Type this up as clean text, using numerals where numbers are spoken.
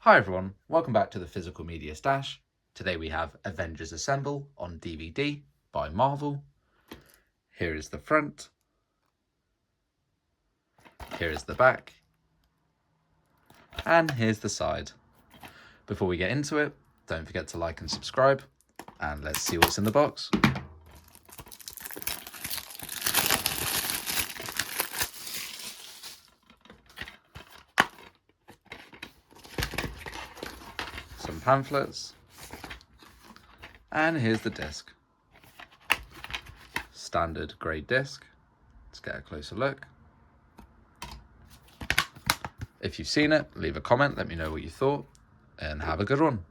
Hi everyone, welcome back to the Physical Media Stash. Today we have Avengers Assemble on DVD by Marvel. Here is the front. Here is the back. And here's the side. Before we get into it, don't forget to like and subscribe. And let's see what's in the box. Some pamphlets. And here's the disc. Standard grey disc. Let's get a closer look. If you've seen it, leave a comment, let me know what you thought, and have a good one.